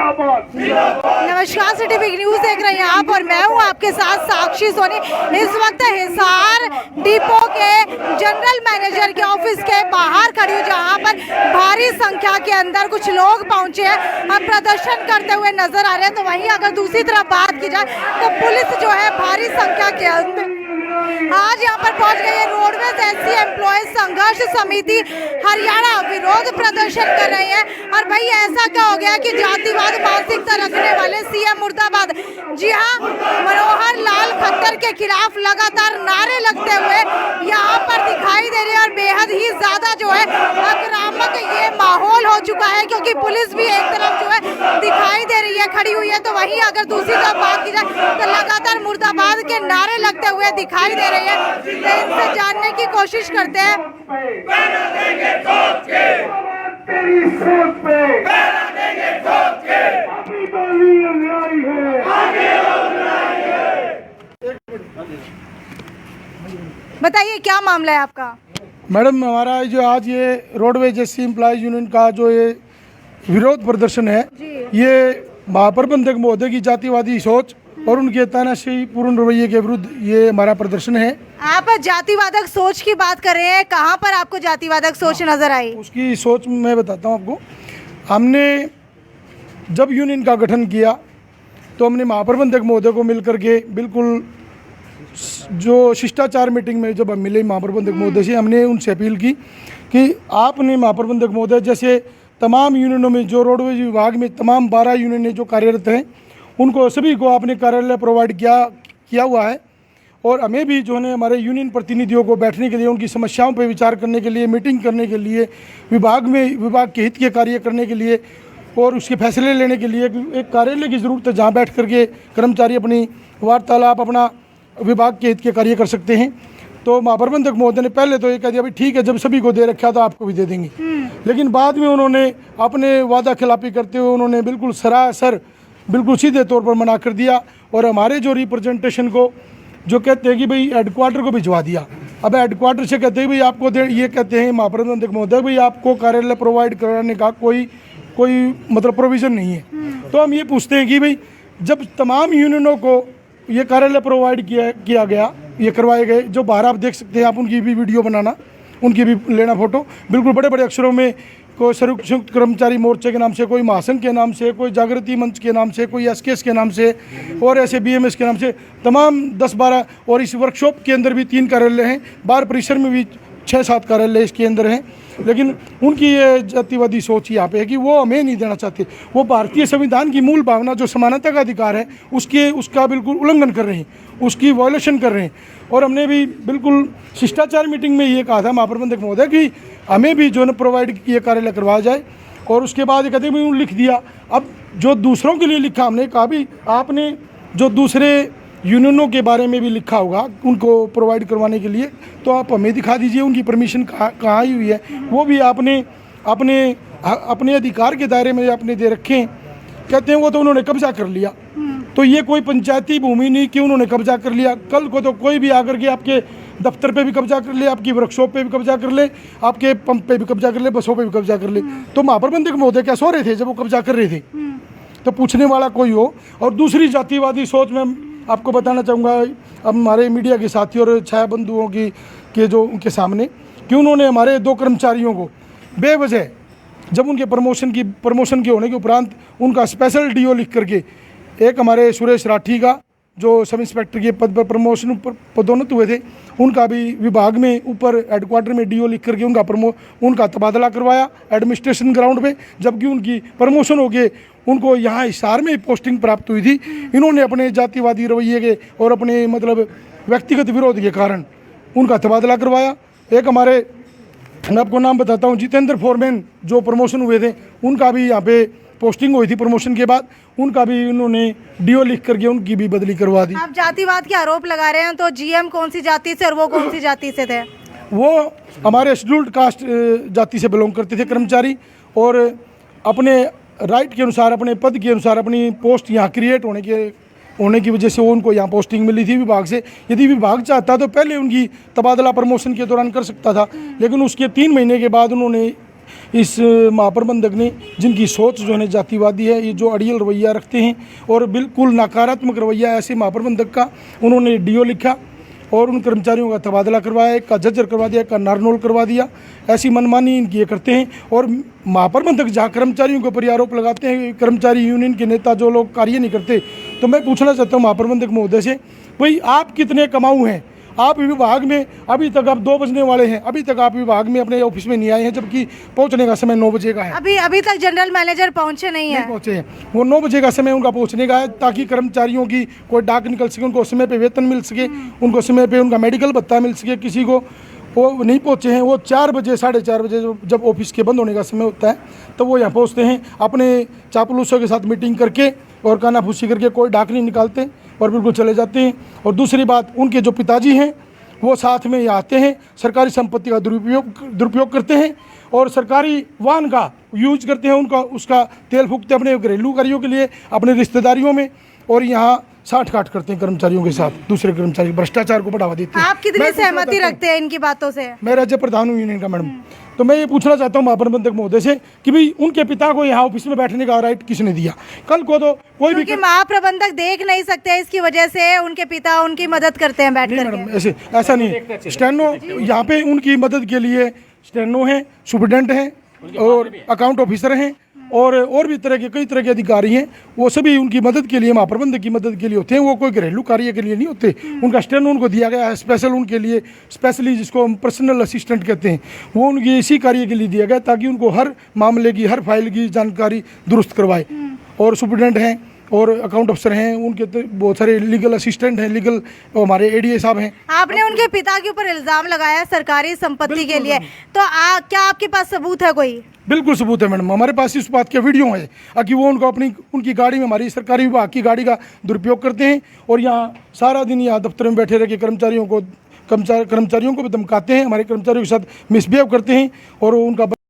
नमस्कार, city big news देख रहे हैं आप और मैं हूं आपके साथ साक्षी सोनी। इस वक्त हिसार डिपो के जनरल मैनेजर के ऑफिस के बाहर खड़ी हूं, जहां पर भारी संख्या के अंदर कुछ लोग पहुंचे हैं, अब प्रदर्शन करते हुए नजर आ रहे हैं। तो वहीं अगर दूसरी तरफ बात की जाए तो पुलिस जो है भारी संख्या के अंदर आज यहाँ पर पहुंच गई है। रोडवेज एससी एम्प्लॉयज संघर्ष समिति हरियाणा विरोध प्रदर्शन कर रही है। और भाई ऐसा क्या हो गया कि जातिवाद मानसिकता रखने वाले सीएम मुर्दाबाद, जी हाँ, मनोहर लाल खट्टर के खिलाफ लगातार नारे लगते हुए यहाँ पर दिखाई दे रहे हैं। और बेहद ही ज्यादा जो है आक्रामक ये माहौल हो चुका है, क्योंकि पुलिस भी एक तरफ जो है दिखाई दे रही है, खड़ी हुई है। तो वहीं अगर दूसरी तरफ बात की जाए तो लगातार मुर्दाबाद के नारे लगते हुए दिखाई दे रही है। तो इनसे जानने की कोशिश करते हैं। बताइए क्या मामला है आपका? मैडम, हमारा जो आज ये रोडवेज एससी एम्प्लॉयज यूनियन का जो ये विरोध प्रदर्शन है, ये महाप्रबंधक महोदय की जातिवादी सोच और उनके तानाशाही पूर्ण रवैये के विरुद्ध ये हमारा प्रदर्शन है। आप जातिवादक सोच की बात कर रहे हैं, कहाँ पर आपको जातिवादक सोच नजर आई? उसकी सोच मैं बताता हूँ आपको। हमने जब यूनियन का गठन किया तो हमने महाप्रबंधक महोदय को मिलकर के बिल्कुल जो शिष्टाचार मीटिंग में जब हम मिले महाप्रबंधक महोदय से, हमने उनसे अपील की कि आपने महाप्रबंधक महोदय जैसे तमाम यूनियनों में जो रोडवेज विभाग में तमाम 12 यूनियनें जो कार्यरत हैं, उनको सभी को आपने कार्यालय प्रोवाइड किया हुआ है। और हमें भी जो है हमारे यूनियन प्रतिनिधियों को बैठने के लिए, उनकी समस्याओं पर विचार करने के लिए, मीटिंग करने के लिए, विभाग के हित के कार्य करने के लिए और उसके फैसले लेने के लिए एक कार्यालय की ज़रूरत है, जहाँ बैठ करके कर्मचारी अपनी वार्तालाप, अपना विभाग के हित के कार्य कर सकते हैं। तो महाप्रबंधक महोदय ने पहले तो ये कह दिया भाई ठीक है, जब सभी को दे रखा तो आपको भी दे देंगे। लेकिन बाद में उन्होंने अपने वादा खिलाफी करते हुए उन्होंने बिल्कुल सरासर बिल्कुल सीधे तौर पर मना कर दिया। और हमारे जो रिप्रेजेंटेशन को जो कहते हैं कि भाई हेडक्वार्टर को भिजवा दिया। अब हेडक्वार्टर से कहते हैं भाई आपको ये कहते हैं महाप्रबंधक महोदय भाई आपको कार्यालय प्रोवाइड कराने का कोई मतलब प्रोविज़न नहीं है। तो हम ये पूछते हैं कि भाई जब तमाम यूनियनों को ये कार्यालय प्रोवाइड किया गया, ये करवाए गए, जो बाहर आप देख सकते हैं, आप उनकी भी वीडियो बनाना, उनकी भी लेना फोटो, बिल्कुल बड़े बड़े अक्षरों में कोई संयुक्त कर्मचारी मोर्चे के नाम से, कोई महासंघ के नाम से, कोई जागृति मंच के नाम से, कोई एसकेएस के नाम से और ऐसे बीएमएस के नाम से तमाम 10-12। और इस वर्कशॉप के अंदर भी 3 कार्यालय हैं, बार परिसर में भी 6-7 कार्यालय इसके अंदर हैं। लेकिन उनकी ये जातिवादी सोच यहाँ पे है कि वो हमें नहीं देना चाहते। वो भारतीय संविधान की मूल भावना जो समानता का अधिकार है उसका बिल्कुल उल्लंघन कर रहे हैं, उसकी वायलेशन कर रहे हैं। और हमने भी बिल्कुल शिष्टाचार मीटिंग में ये कहा था महाप्रबंधक महोदय कि हमें भी जो है प्रोवाइड किए कार्यालय करवाया जाए। और उसके बाद कहते हैं लिख दिया। अब जो दूसरों के लिए लिखा, हमने कहा भी आपने जो दूसरे यूनियनों के बारे में भी लिखा होगा उनको प्रोवाइड करवाने के लिए, तो आप हमें दिखा दीजिए उनकी परमिशन कहाँ ही हुई है। वो भी आपने अपने अधिकार के दायरे में आपने दे रखे हैं। कहते हैं वो तो उन्होंने कब्जा कर लिया। तो ये कोई पंचायती भूमि नहीं कि उन्होंने कब्जा कर लिया। कल को तो कोई भी आकर के आपके दफ्तर पे भी कब्जा कर ले, आपकी वर्कशॉप पे भी कब्जा कर ले, आपके पंप पे भी कब्जा कर ले, बसों पे भी कब्जा कर ले। तो महाप्रबंधक महोदय क्या सो रहे थे जब वो कब्जा कर रहे थे? तो पूछने वाला कोई हो। और दूसरी जातिवादी सोच में आपको बताना चाहूँगा, अब हमारे मीडिया के साथी और छाया बंधुओं के जो उनके सामने कि उन्होंने हमारे 2 कर्मचारियों को बेवजह जब उनके प्रमोशन के होने के उपरांत उनका स्पेशल डीओ लिख करके, एक हमारे सुरेश राठी का जो सब इंस्पेक्टर के पद पर प्रमोशन पर पदोन्नत हुए थे, उनका भी विभाग में ऊपर हेडक्वार्टर में डीओ लिख करके उनका तबादला करवाया एडमिनिस्ट्रेशन ग्राउंड पे, जबकि उनकी प्रमोशन हो गए उनको यहाँ हिसार में पोस्टिंग प्राप्त हुई थी। इन्होंने अपने जातिवादी रवैये के और अपने मतलब व्यक्तिगत विरोध के कारण उनका तबादला करवाया। एक हमारे, मैं आपको नाम बताता हूँ, जितेंद्र फोरमैन जो प्रमोशन हुए थे, उनका भी यहाँ पे पोस्टिंग हुई थी प्रमोशन के बाद, उनका भी उन्होंने डीओ लिख करके उनकी भी बदली करवा दी। आप जातिवाद के आरोप लगा रहे हैं, तो जीएम कौन सी जाति से और वो कौन सी जाति से थे? वो हमारे शेड्यूल्ड कास्ट जाति से बिलोंग करते थे कर्मचारी, और अपने राइट के अनुसार, अपने पद के अनुसार अपनी पोस्ट यहाँ क्रिएट होने की वजह से उनको यहाँ पोस्टिंग मिली थी विभाग से। यदि विभाग चाहता तो पहले उनकी तबादला प्रमोशन के दौरान कर सकता था, लेकिन उसके 3 महीने के बाद उन्होंने इस महाप्रबंधक ने, जिनकी सोच जो है जातिवादी है, ये जो अड़ियल रवैया रखते हैं और बिल्कुल नकारात्मक रवैया ऐसे महाप्रबंधक का, उन्होंने डीओ लिखा और उन कर्मचारियों का तबादला करवाया, एक का झज्जर करवा दिया, एक का नारनौल करवा दिया। ऐसी मनमानी इनकी ये करते हैं। और महाप्रबंधक जहाँ कर्मचारियों के ऊपर आरोप लगाते हैं, कर्मचारी यूनियन के नेता जो लोग कार्य नहीं करते, तो मैं पूछना चाहता हूँ महाप्रबंधक महोदय से, भाई आप कितने कमाऊ हैं? आप विभाग में अभी तक, अब 2 बजने वाले हैं, अभी तक आप विभाग में अपने ऑफिस में नहीं आए हैं, जबकि पहुंचने का समय 9 बजे का है। अभी तक जनरल मैनेजर पहुंचे नहीं है। पहुंचे हैं, वो 9 बजे का समय उनका पहुंचने का है, ताकि कर्मचारियों की कोई डाक निकल सके, उनको समय पे वेतन मिल सके, उनको समय पे उनका मेडिकल भत्ता मिल सके। किसी को वो नहीं पहुंचे हैं। वो 4 बजे 4:30 बजे जब ऑफिस के बंद होने का समय होता है, तो वो यहाँ पहुँचते हैं, अपने चापलूसों के साथ मीटिंग करके और कानाफूसी करके कोई डाक नहीं निकालते और बिल्कुल चले जाते हैं। और दूसरी बात, उनके जो पिताजी हैं वो साथ में यहाँ आते हैं, सरकारी संपत्ति का दुरुपयोग करते हैं और सरकारी वाहन का यूज करते हैं, उनका उसका तेल फूकते हैं अपने घरेलू कार्यों के लिए, अपने रिश्तेदारियों में, और यहाँ साठ-गांठ करते हैं कर्मचारियों के साथ, दूसरे कर्मचारी भ्रष्टाचार को बढ़ावा देते हैं। आप कितनी सहमति रखते हैं इनकी बातों से? मैं राज्य प्रधान हूँ यूनियन का मैडम। तो मैं ये पूछना चाहता हूँ महाप्रबंधक महोदय से कि भाई उनके पिता को यहाँ ऑफिस में बैठने का राइट किसने दिया? कल को तो कोई भी क्योंकि महाप्रबंधक देख नहीं सकते, इसकी वजह से उनके पिता उनकी मदद करते हैं बैठ करके। मैडम ऐसा नहीं, स्टेनो यहाँ पे उनकी मदद के लिए स्टेनो हैं, सुपरिटेंडेंट हैं और अकाउंट ऑफिसर हैं और भी कई तरह के अधिकारी हैं। वो सभी उनकी मदद के लिए, महाप्रबंधक की मदद के लिए होते हैं। वो कोई घरेलू कार्य के लिए नहीं होते। उनका स्टेनो उनको दिया गया है स्पेशल, उनके लिए स्पेशली, जिसको हम पर्सनल असिस्टेंट कहते हैं, वो उनकी इसी कार्य के लिए दिया गया ताकि उनको हर मामले की, हर फाइल की जानकारी दुरुस्त करवाए। और सुपरिटेंडेंट हैं और अकाउंट अफसर हैं, उनके तो बहुत सारे लीगल असिस्टेंट हैं, लीगल हमारे एडीए साहब हैं। आपने उनके पिता के ऊपर इल्जाम लगाया सरकारी संपत्ति के लिए, तो क्या आपके पास सबूत है कोई? बिल्कुल सबूत है मैडम, हमारे पास इस बात के वीडियो है कि वो उनकी गाड़ी में, हमारी सरकारी विभाग की गाड़ी का दुरुपयोग करते हैं और यहाँ सारा दिन यहाँ दफ्तर में बैठे रह के कर्मचारियों को भी धमकाते हैं, हमारे कर्मचारियों के साथ मिसबिहेव करते हैं और उनका